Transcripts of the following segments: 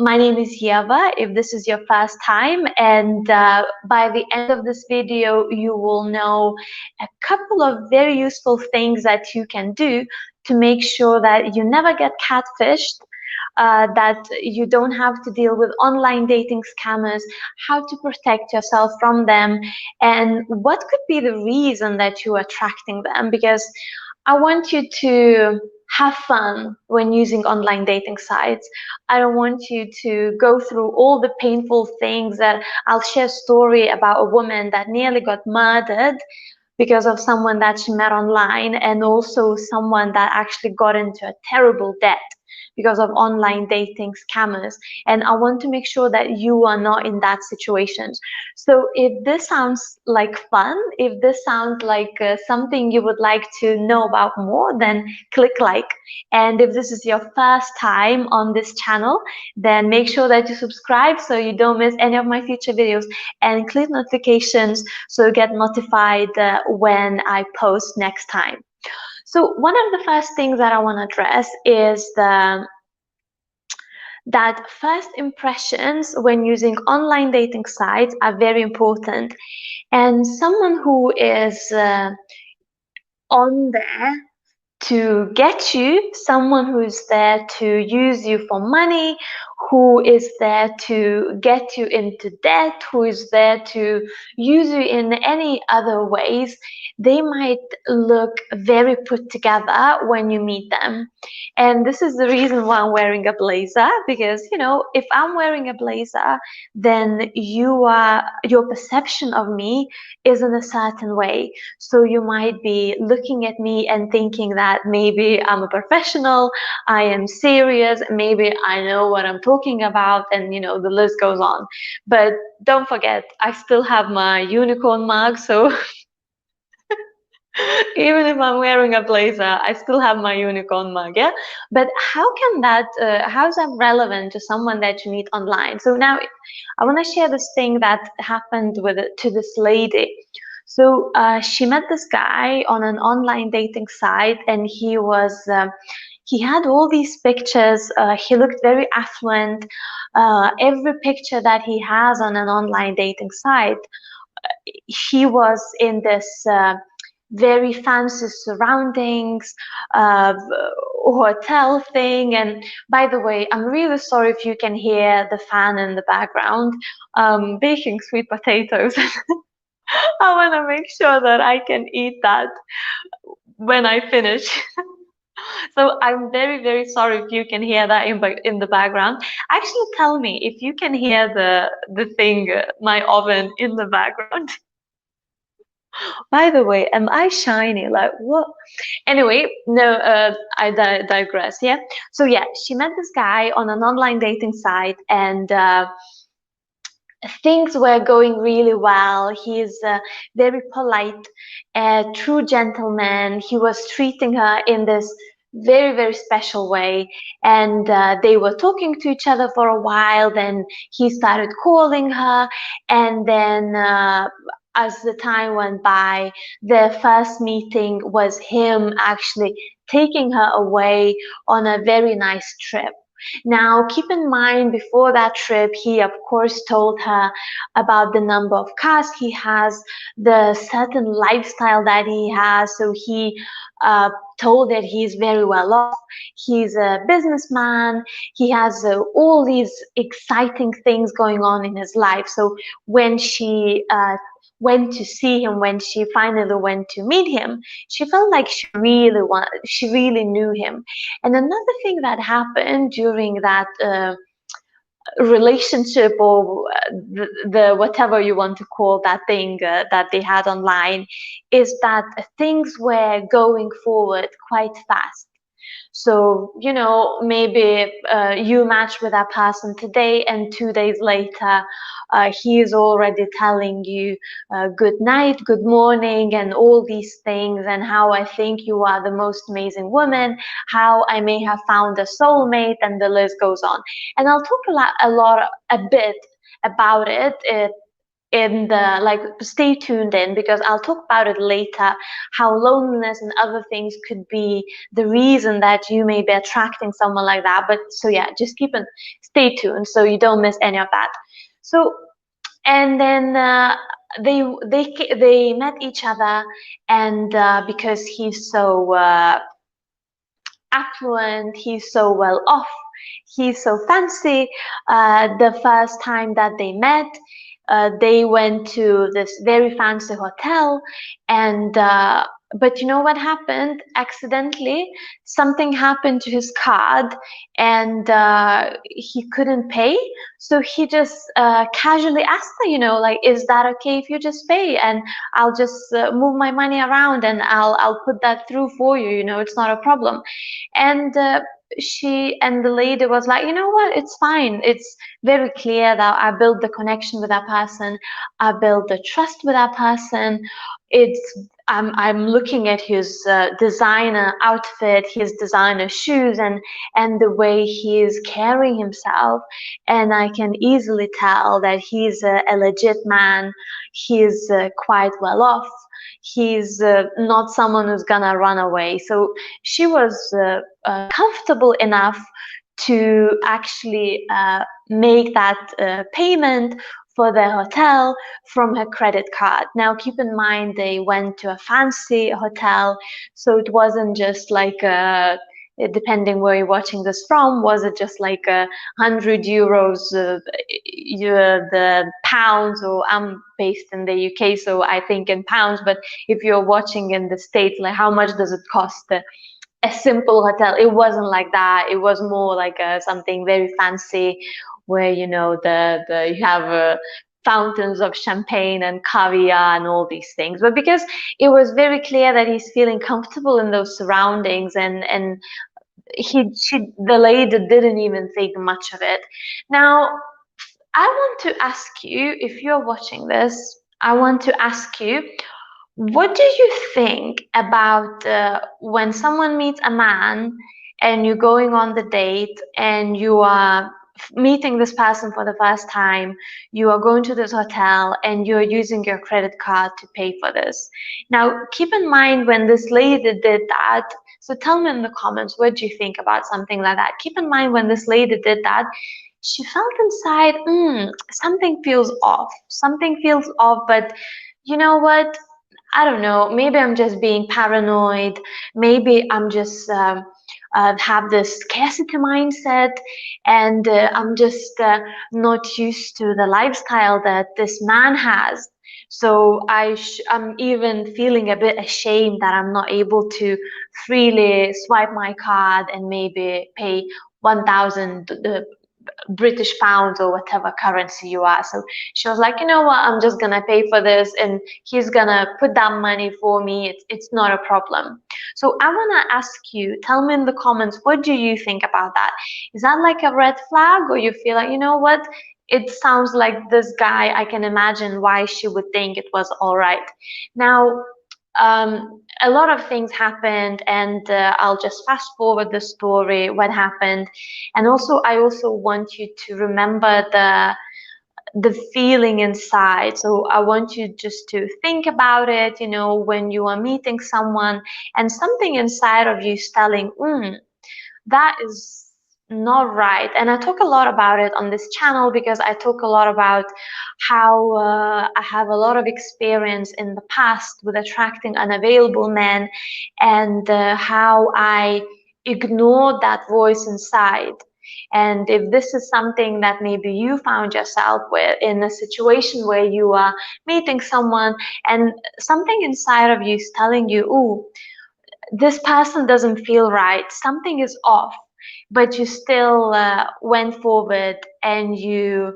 My name is Ieva, if this is your first time, and by the end of this video, you will know a couple of very useful things that you can do to make sure that you never get catfished, that you don't have to deal with online dating scammers, how to protect yourself from them, and what could be the reason that you're attracting them, because I want you to have fun when using online dating sites. I don't want you to go through all the painful things. That I'll share a story about a woman that nearly got murdered because of someone that she met online, and also someone that actually got into a terrible debt because of online dating scammers. And I want to make sure that you are not in that situation. So if this sounds like fun, if this sounds like something you would like to know about more, then click like. And if this is your first time on this channel, then make sure that you subscribe so you don't miss any of my future videos, and click notifications so you get notified when I post next time. So one of the first things that I want to address is that first impressions when using online dating sites are very important. And someone who is on there to get you, someone who is there to use you for money, who is there to get you into debt, who is there to use you in any other ways, they might look very put together when you meet them. And this is the reason why I'm wearing a blazer, because if I'm wearing a blazer, then your perception of me is in a certain way. So you might be looking at me and thinking that maybe I'm a professional, I am serious, maybe I know what I'm talking about, and the list goes on. But don't forget, I still have my unicorn mug, so even if I'm wearing a blazer, I still have my unicorn mug, yeah? But how's that relevant to someone that you meet online? So now I want to share this thing that happened to this lady. So she met this guy on an online dating site, and he had all these pictures. He looked very affluent. Every picture that he has on an online dating site, he was in this very fancy surroundings, hotel thing. And by the way, I'm really sorry if you can hear the fan in the background, baking sweet potatoes. I want to make sure that I can eat that when I finish. So I'm very, very sorry if you can hear that in the background. Actually, tell me if you can hear the thing, my oven in the background. By the way, am I shiny? Like what? Anyway, no, I digress. Yeah. So yeah, she met this guy on an online dating site, and things were going really well. He's very polite, a true gentleman. He was treating her in this very, very special way. And they were talking to each other for a while. Then he started calling her. And then as the time went by, the first meeting was him actually taking her away on a very nice trip. Now, keep in mind, before that trip, he of course told her about the number of cars he has, the certain lifestyle that he has. So he told that he's very well off, he's a businessman, he has all these exciting things going on in his life. So when she went to see him, when she finally went to meet him, she felt like she really knew him. And another thing that happened during that relationship, or the whatever you want to call that thing that they had online, is that things were going forward quite fast. So, maybe you match with that person today, and 2 days later, he is already telling you good night, good morning, and all these things, and how I think you are the most amazing woman, how I may have found a soulmate, and the list goes on. And I'll talk a bit about it in the, like, stay tuned in, because I'll talk about it later, how loneliness and other things could be the reason that you may be attracting someone like that. But so yeah, just stay tuned so you don't miss any of that. So, and then they met each other, and because he's so affluent, he's so well off, he's so fancy. The first time that they met, they went to this very fancy hotel, and but you know what happened? Accidentally, something happened to his card, and he couldn't pay. So he just casually asked her, like, is that okay if you just pay, and I'll just move my money around, and I'll put that through for you. It's not a problem. And the lady was like, you know what, it's fine. It's very clear that I built the connection with that person. I built the trust with that person. I'm looking at his designer outfit, his designer shoes, and the way he is carrying himself, and I can easily tell that he's a legit man. He's quite well off. He's not someone who's gonna run away. So she was comfortable enough to actually make that payment for the hotel from her credit card. Now, keep in mind, they went to a fancy hotel, so it wasn't just like depending where you're watching this from, was it just like 100 euros, the pounds, or I'm based in the UK, so I think in pounds, but if you're watching in the States, like, how much does it cost a simple hotel? It wasn't like that. It was more like something very fancy, where the you have fountains of champagne and caviar and all these things. But because it was very clear that he's feeling comfortable in those surroundings, and the lady didn't even think much of it. Now, I want to ask you, if you're watching this, I want to ask you, what do you think about when someone meets a man and you're going on the date and you are meeting this person for the first time, you are going to this hotel and you're using your credit card to pay for this. Now, keep in mind when this lady did that, so tell me in the comments, what do you think about something like that? Keep in mind when this lady did that, she felt inside, something feels off. Something feels off, but you know what? I don't know, maybe I'm just being paranoid. Maybe I'm just have this scarcity mindset, and I'm just not used to the lifestyle that this man has. So I'm even feeling a bit ashamed that I'm not able to freely swipe my card and maybe pay 1,000 British pounds or whatever currency you are. So she was like, you know what, I'm just gonna pay for this, and he's gonna put that money for me. It's not a problem. So I wanna ask you, tell me in the comments, what do you think about that? Is that like a red flag, or you feel like, you know what, it sounds like this guy, I can imagine why she would think it was all right. Now, a lot of things happened, and I'll just fast forward the story, what happened. And also, I also want you to remember the feeling inside. So I want you just to think about it, when you are meeting someone and something inside of you is telling, that is not right. And I talk a lot about it on this channel, because I talk a lot about how I have a lot of experience in the past with attracting unavailable men, and how I ignored that voice inside. And if this is something that maybe you found yourself with, in a situation where you are meeting someone and something inside of you is telling you, ooh, this person doesn't feel right, something is off, but you still went forward and you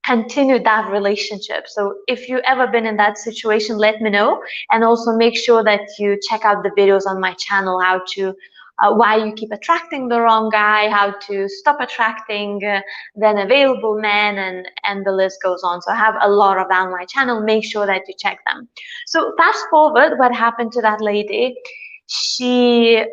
continued that relationship. So if you've ever been in that situation, let me know. And also make sure that you check out the videos on my channel, how to why you keep attracting the wrong guy, how to stop attracting the unavailable men, and the list goes on. So I have a lot of that on my channel. Make sure that you check them. So fast forward, what happened to that lady? She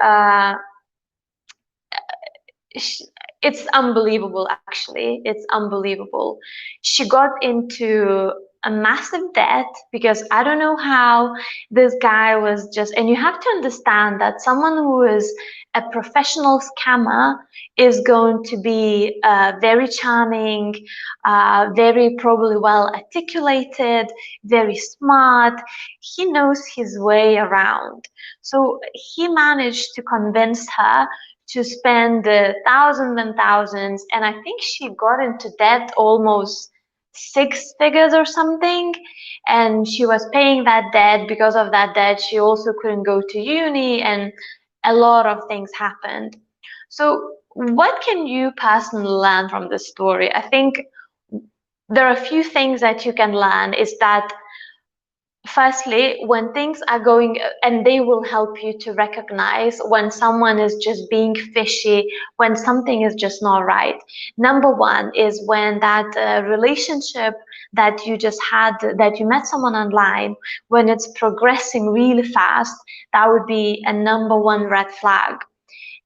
it's unbelievable, actually. It's unbelievable. She got into a massive debt, because I don't know how this guy was just, and you have to understand that someone who is a professional scammer is going to be very charming, very probably well articulated, very smart. He knows his way around. So he managed to convince her to spend thousands and thousands, and I think she got into debt almost six figures or something, and she was paying that debt. Because of that debt, she also couldn't go to uni, and a lot of things happened. So what can you personally learn from this story? I think there are a few things that you can learn. Is that firstly, when things are going, and they will help you to recognize when someone is just being fishy, when something is just not right. Number one is when that relationship that you just had, that you met someone online, when it's progressing really fast, that would be a number one red flag.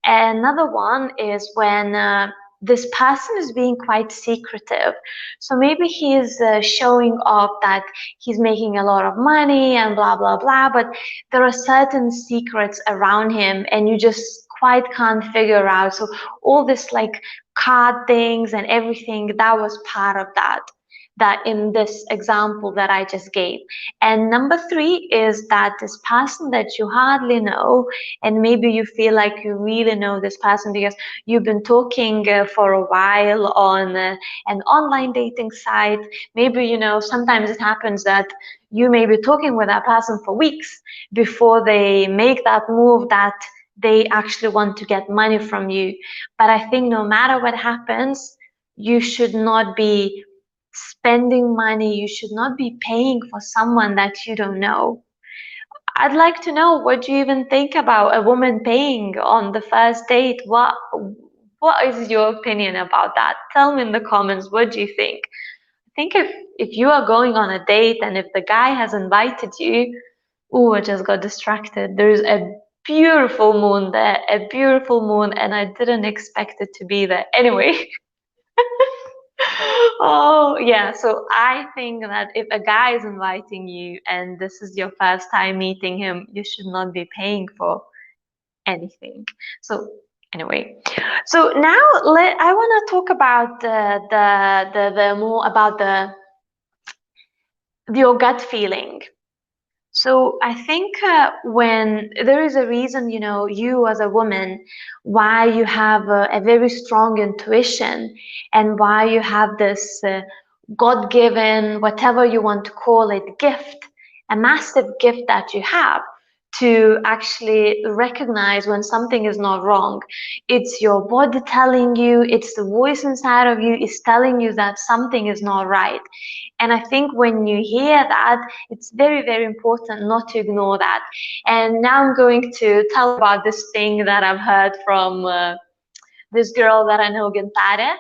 Another one is when this person is being quite secretive. So maybe he's showing off that he's making a lot of money and blah, blah, blah, but there are certain secrets around him and you just quite can't figure out. So all this like card things and everything, that was part of that in this example that I just gave. And number three is that this person that you hardly know, and maybe you feel like you really know this person because you've been talking for a while on an online dating site. Maybe, you know, sometimes it happens that you may be talking with that person for weeks before they make that move that they actually want to get money from you. But I think no matter what happens, you should not be spending money, you should not be paying for someone that you don't know. I'd like to know, what do you even think about a woman paying on the first date? What is your opinion about that? Tell me in the comments, what do you think? I think if you are going on a date and if the guy has invited you, oh, I just got distracted. There's a beautiful moon there, a beautiful moon, and I didn't expect it to be there. Anyway. Oh, yeah. So I think that if a guy is inviting you and this is your first time meeting him, you should not be paying for anything. So anyway, so now I want to talk about the more about your gut feeling. So I think when there is a reason, you know, you as a woman, why you have a very strong intuition and why you have this God-given, whatever you want to call it, gift, a massive gift that you have to actually recognize when something is not wrong. It's your body telling you, it's the voice inside of you is telling you that something is not right. And I think when you hear that, it's very, very important not to ignore that. And now I'm going to tell about this thing that I've heard from this girl that I know, Gintare.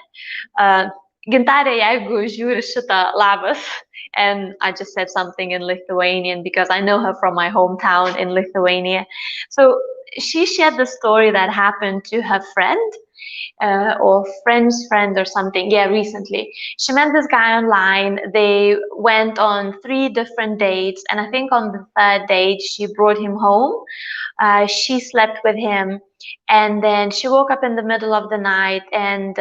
Gintare, jeigu žiūri šitą, labas. And I just said something in Lithuanian because I know her from my hometown in Lithuania. So she shared the story that happened to her friend. Or friend's friend or something. Yeah, recently. She met this guy online. They went on 3 different dates, and I think on the 3rd date, she brought him home. She slept with him, and then she woke up in the middle of the night, and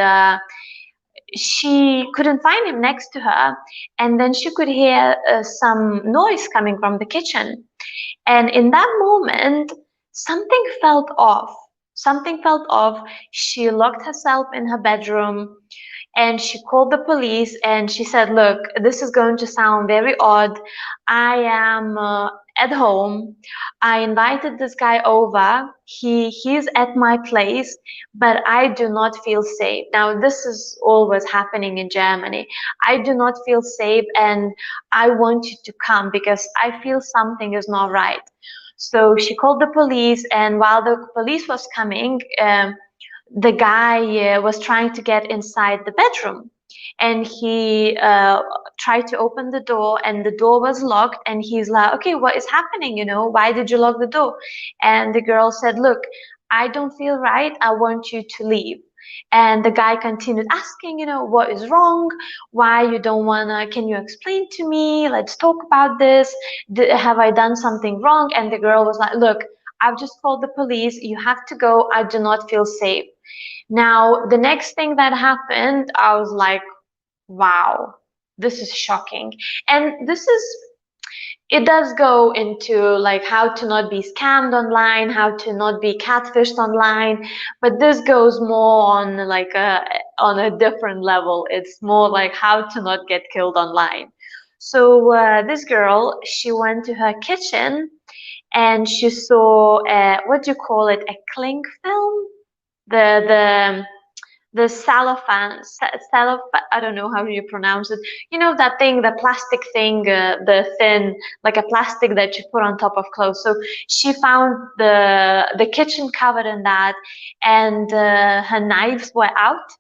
she couldn't find him next to her. And then she could hear some noise coming from the kitchen. And in that moment, something felt off. Something felt off. She locked herself in her bedroom and she called the police and she said, look, this is going to sound very odd. I am at home. I invited this guy over. He's at my place, but I do not feel safe. Now, this is always happening in Germany. I do not feel safe and I want you to come because I feel something is not right. So she called the police, and while the police was coming, the guy was trying to get inside the bedroom, and he tried to open the door, and the door was locked, and he's like, okay, what is happening? You know, why did you lock the door? And the girl said, look, I don't feel right. I want you to leave. And the guy continued asking, what is wrong? Why you don't wanna, can you explain to me? Let's talk about this. Have I done something wrong? And the girl was like, look, I've just called the police. You have to go. I do not feel safe. Now, the next thing that happened, I was like, wow, this is shocking. And it does go into like how to not be scammed online, how to not be catfished online, but this goes more on like on a different level. It's more like how to not get killed online. So this girl, she went to her kitchen and she saw what do you call it, a cling film, the the cellophane, I don't know how you pronounce it. You know that thing, the plastic thing, the thin, like a plastic that you put on top of clothes. So she found the kitchen covered in that, and her knives were out,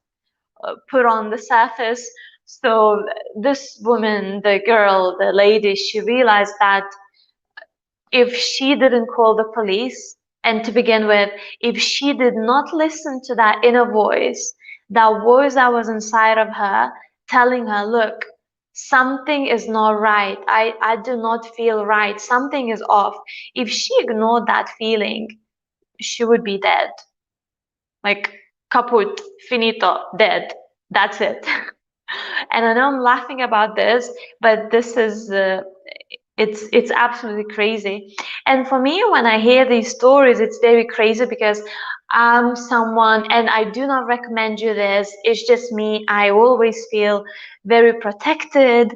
put on the surface. So this woman, the girl, the lady, she realized that if she didn't call the police, and to begin with, if she did not listen to that inner voice, that voice that was inside of her telling her, look, something is not right. I do not feel right. Something is off. If she ignored that feeling, she would be dead. Like, kaput, finito, dead. That's it. And I know I'm laughing about this, but this is it's absolutely crazy. And for me, when I hear these stories, it's very crazy because I'm someone, and I do not recommend you this. It's just me. I always feel very protected.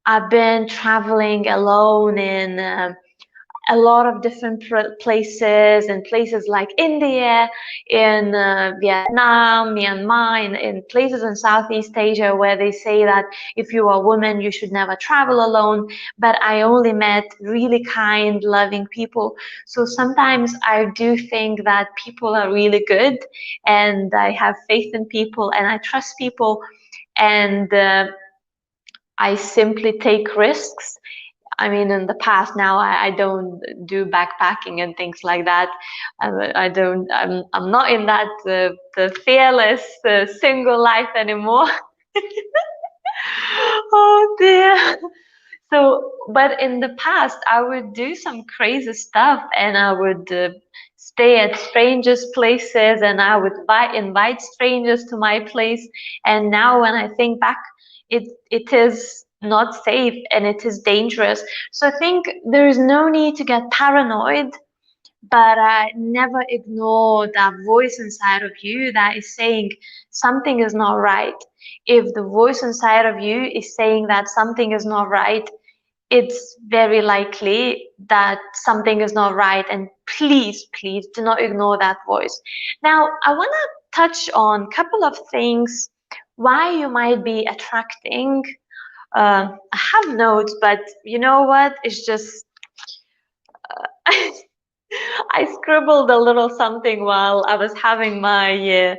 I've been traveling alone in a lot of different places, and places like India, in Vietnam, Myanmar, in places in Southeast Asia where they say that if you are a woman, you should never travel alone. But I only met really kind, loving people. So sometimes I do think that people are really good, and I have faith in people, and I trust people, and I simply take risks. I mean, in the past, now I don't do backpacking and things like that. I don't. I'm not in that the fearless single life anymore. Oh dear. So, but in the past, I would do some crazy stuff, and I would stay at strangers' places, and I would invite strangers to my place. And now, when I think back, it is not safe and it is dangerous. So I think there is no need to get paranoid, but never ignore that voice inside of you that is saying something is not right. If the voice inside of you is saying that something is not right, it's very likely that something is not right. And please, please do not ignore that voice. Now, I want to touch on a couple of things why you might be attracting. I have notes, but you know what? It's just I scribbled a little something while I was having my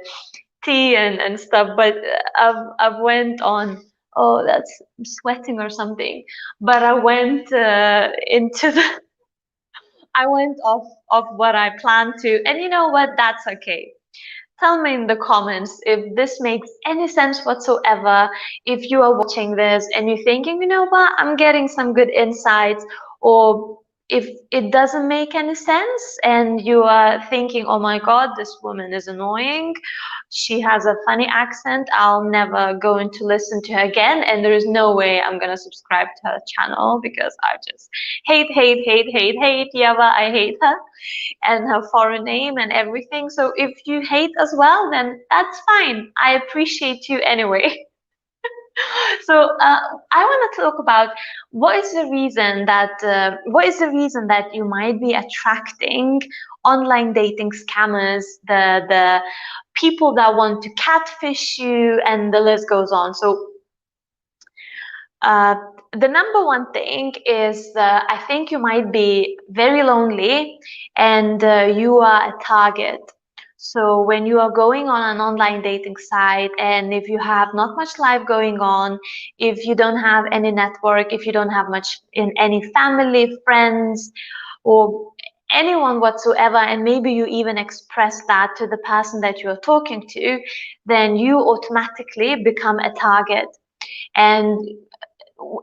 tea and stuff, but I've went on. Oh, that's, I'm sweating or something. But I went into the. I went off what I planned to, and you know what? That's okay. Tell me in the comments if this makes any sense whatsoever. If you are watching this and you're thinking, you know what, I'm getting some good insights, or if it doesn't make any sense and you are thinking, oh my God, this woman is annoying. She has a funny accent. I'll never going to listen to her again. And there is no way I'm going to subscribe to her channel because I just hate, hate, hate, hate, hate Ieva. I hate her and her foreign name and everything. So if you hate as well, then that's fine. I appreciate you anyway. So I want to talk about what is the reason that you might be attracting online dating scammers, the people that want to catfish you, and the list goes on. So the number one thing is I think you might be very lonely, and you are a target. So when you are going on an online dating site, and if you have not much life going on, if you don't have any network, if you don't have much in any family, friends, or anyone whatsoever, and maybe you even express that to the person that you're talking to, then you automatically become a target. And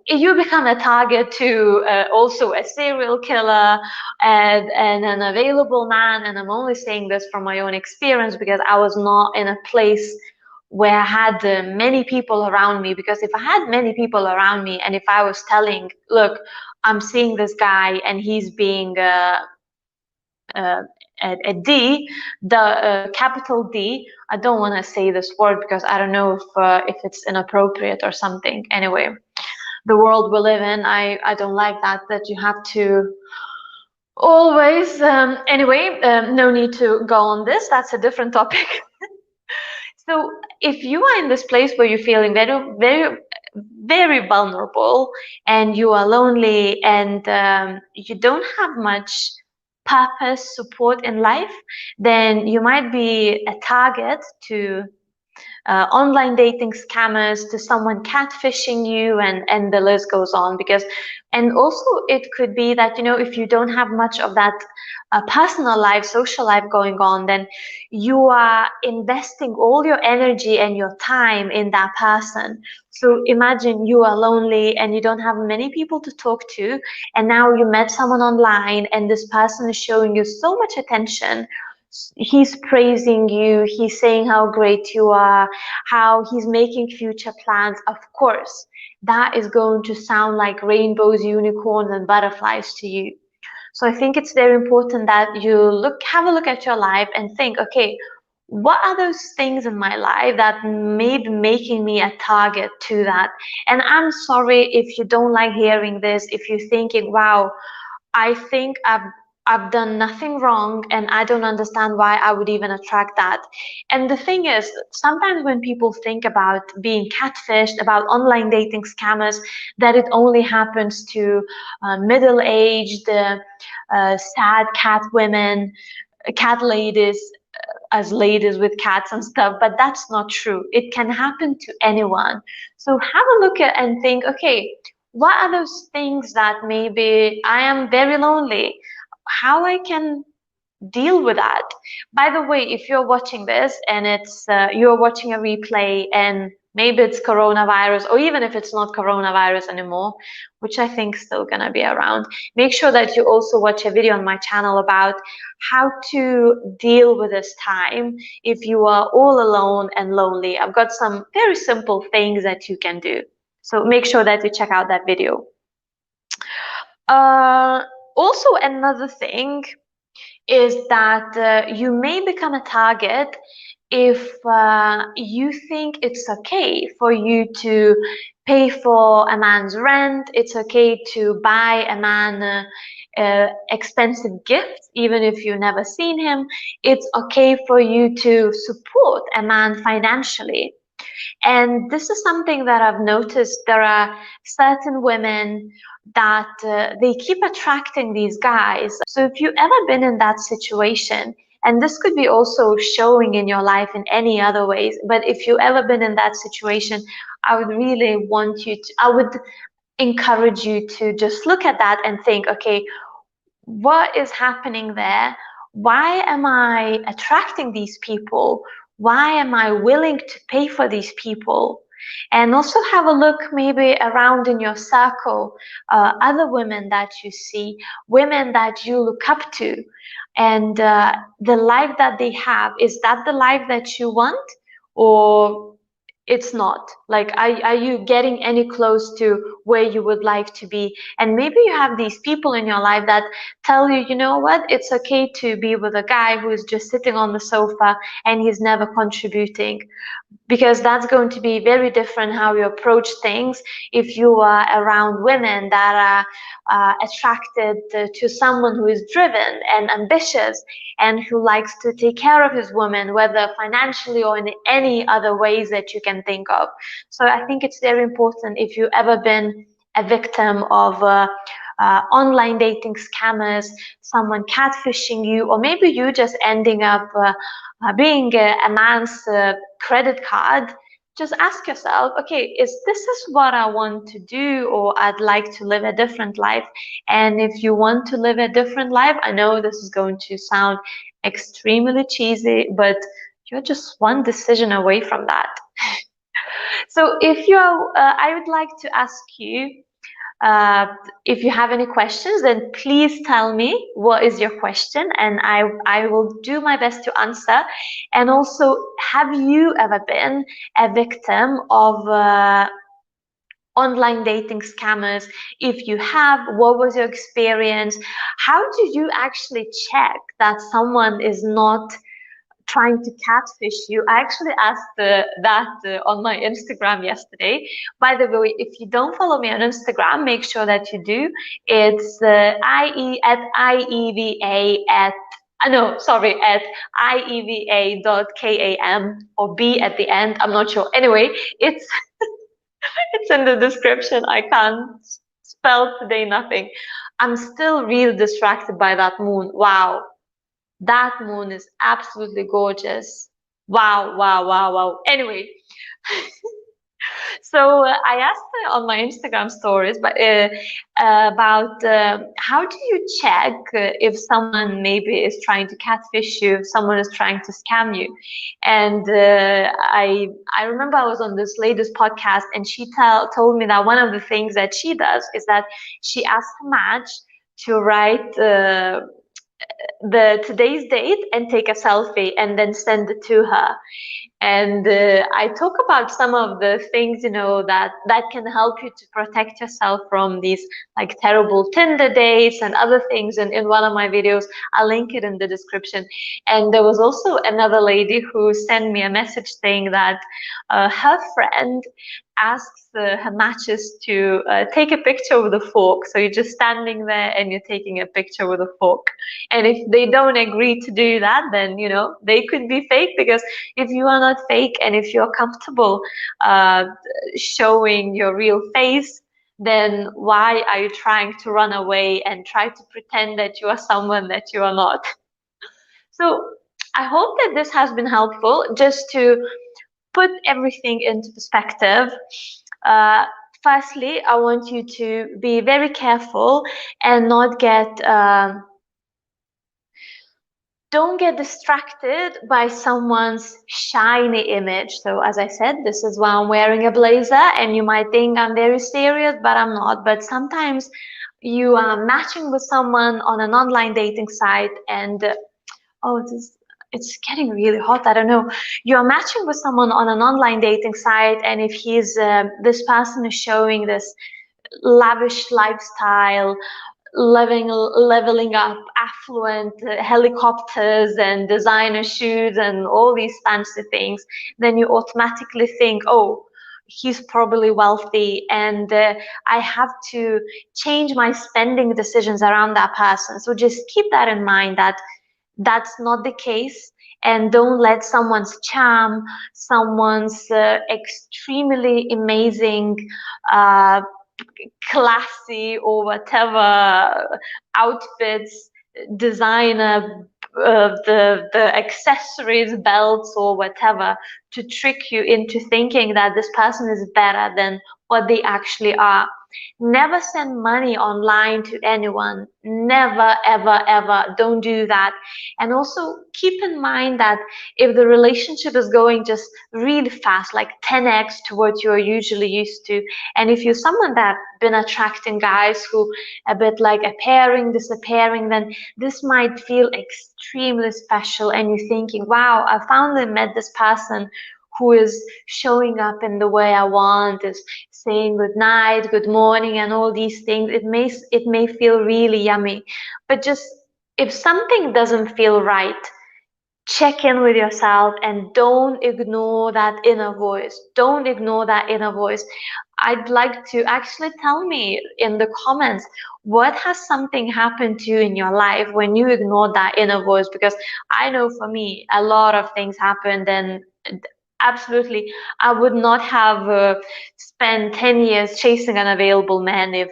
you become a target to also a serial killer and an available man. And I'm only saying this from my own experience, because I was not in a place where I had many people around me. Because if I had many people around me, and if I was telling, look, I'm seeing this guy and he's being uh, a D, the capital D. I don't want to say this word because I don't know if it's inappropriate or something. Anyway, the world we live in, I don't like that you have to always. Anyway, no need to go on this. That's a different topic. So if you are in this place where you're feeling very vulnerable, and you are lonely, and you don't have much purpose, support in life, then you might be a target to online dating scammers, to someone catfishing you, and the list goes on. Because, and also it could be that, you know, if you don't have much of that personal life, social life going on, then you are investing all your energy and your time in that person. So imagine you are lonely and you don't have many people to talk to, and now you met someone online, and this person is showing you so much attention. He's praising you, he's saying how great you are, how he's making future plans. Of course, that is going to sound like rainbows, unicorns, and butterflies to you. So I think it's very important that you have a look at your life and think, okay, what are those things in my life that may be making me a target to that? And I'm sorry if you don't like hearing this, if you're thinking, wow, I think I've done nothing wrong and I don't understand why I would even attract that. And the thing is, sometimes when people think about being catfished, about online dating scammers, that it only happens to middle-aged, sad cat women, cat ladies, as ladies with cats and stuff, but that's not true. It can happen to anyone. So have a look at and think, okay, what are those things that maybe I am very lonely, how I can deal with that. By the way, if you're watching this and it's you're watching a replay and maybe it's coronavirus, or even if it's not coronavirus anymore, which I think is still gonna be around, make sure that you also watch a video on my channel about how to deal with this time if you are all alone and lonely. I've got some very simple things that you can do. So make sure that you check out that video. Also, another thing is that you may become a target if you think it's okay for you to pay for a man's rent. It's okay to buy a man expensive gifts, even if you've never seen him. It's okay for you to support a man financially. And this is something that I've noticed. There are certain women that they keep attracting these guys. So if you've ever been in that situation, and this could be also showing in your life in any other ways, but if you've ever been in that situation, I would really want you to, I would encourage you to just look at that and think, okay, what is happening there? Why am I attracting these people? Why am I willing to pay for these people? And also have a look maybe around in your circle, other women that you see, women that you look up to, and the life that they have, is that the life that you want, or it's not? Like, are you getting any close to where you would like to be? And maybe you have these people in your life that tell you, you know what, it's okay to be with a guy who is just sitting on the sofa and he's never contributing. Because that's going to be very different how you approach things if you are around women that are attracted to someone who is driven and ambitious and who likes to take care of his woman, whether financially or in any other ways that you can think of. So I think it's very important, if you've ever been a victim of online dating scammers, someone catfishing you, or maybe you just ending up being a man's credit card, just ask yourself, okay, is what I want to do, or I'd like to live a different life? And if you want to live a different life, I know this is going to sound extremely cheesy, but you're just one decision away from that. So if you're, I would like to ask you, uh, if you have any questions, then please tell me what is your question, and I will do my best to answer. And also, have you ever been a victim of online dating scammers? If you have, what was your experience? How do you actually check that someone is not trying to catfish you? I actually asked that on my Instagram yesterday. By the way, if you don't follow me on Instagram, make sure that you do. It's IE at IEVA at no, sorry, at ieva.kam, or B at the end. I'm not sure. Anyway, it's it's in the description. I can't spell today nothing. I'm still really distracted by that moon. Wow. That moon is absolutely gorgeous. Wow, wow, wow, wow. Anyway, so I asked on my Instagram stories, but about how do you check if someone maybe is trying to catfish you, if someone is trying to scam you. And I remember I was on this lady's podcast, and she told me that one of the things that she does is that she asks a match to write the today's date and take a selfie and then send it to her. And I talk about some of the things, that can help you to protect yourself from these like terrible Tinder dates and other things. And in one of my videos, I'll link it in the description. And there was also another lady who sent me a message saying that her friend asks her matches to take a picture with a fork. So you're just standing there and you're taking a picture with a fork. And if they don't agree to do that, then they could be fake, because if you are not fake and if you're comfortable showing your real face, then why are you trying to run away and try to pretend that you are someone that you are not? So I hope that this has been helpful, just to put everything into perspective. Uh, Firstly, I want you to be very careful and not get don't get distracted by someone's shiny image. So as I said, this is why I'm wearing a blazer, and you might think I'm very serious, but I'm not. But sometimes you are matching with someone on an online dating site, and oh, it's getting really hot. I don't know. You're matching with someone on an online dating site, and if this person is showing this lavish lifestyle, leveling up, affluent helicopters and designer shoes and all these fancy things, then you automatically think, oh, he's probably wealthy, and I have to change my spending decisions around that person. So just keep that in mind, that that's not the case. And don't let someone's charm, someone's extremely amazing, uh, classy or whatever outfits, designer, the accessories, belts or whatever, to trick you into thinking that this person is better than what they actually are. Never send money online to anyone. Never, ever, ever. Don't do that. And also keep in mind that if the relationship is going just really fast, like 10x to what you're usually used to, and if you're someone that's been attracting guys who a bit like appearing, disappearing, then this might feel extremely special, and you're thinking, wow, I finally met this person who is showing up in the way I want, is saying good night, good morning, and all these things. It may feel really yummy, but just if something doesn't feel right, check in with yourself and don't ignore that inner voice. Don't ignore that inner voice. I'd like to actually tell me in the comments, what has something happened to you in your life when you ignored that inner voice? Because I know for me, a lot of things happened, and absolutely, I would not have spent 10 years chasing an available man if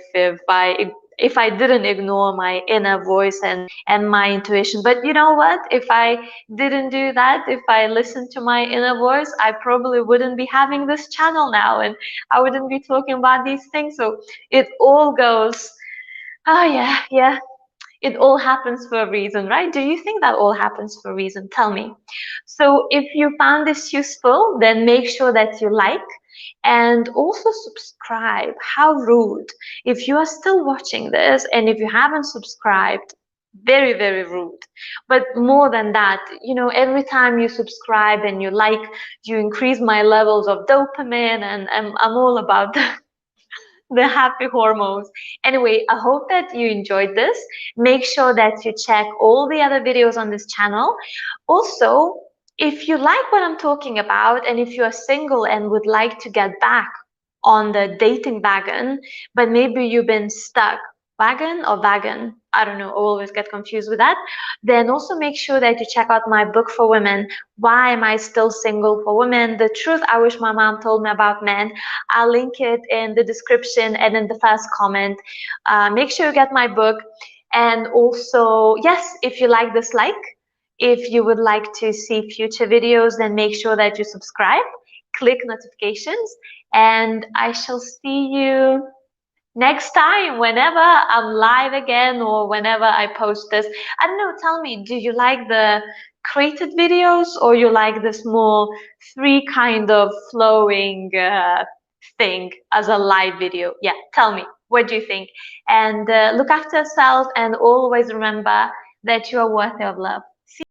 if I didn't ignore my inner voice and my intuition. But you know what? If I didn't do that, if I listened to my inner voice, I probably wouldn't be having this channel now, and I wouldn't be talking about these things. So it all goes, oh yeah, yeah, it all happens for a reason, right? Do you think that all happens for a reason? Tell me. So if you found this useful, then make sure that you like and also subscribe. How rude. If you are still watching this and if you haven't subscribed, very, very rude. But more than that, you know, every time you subscribe and you like, you increase my levels of dopamine, and I'm all about that. The happy hormones. Anyway, I hope that you enjoyed this. Make sure that you check all the other videos on this channel. Also, if you like what I'm talking about, and if you are single and would like to get back on the dating wagon, but maybe you've been stuck, wagon or wagon, I don't know, I always get confused with that, then also make sure that you check out my book for women, Why Am I Still Single, for Women, The Truth I Wish My Mom Told Me About Men. I'll link it in the description and in the first comment. Make sure you get my book. And also, yes, if you like this, if you would like to see future videos, then make sure that you subscribe, click notifications, and I shall see you next time whenever I'm live again or whenever I post this. I don't know, tell me, do you like the created videos or you like this more three kind of flowing thing as a live video? Yeah, tell me, what do you think? And look after yourself and always remember that you are worthy of love.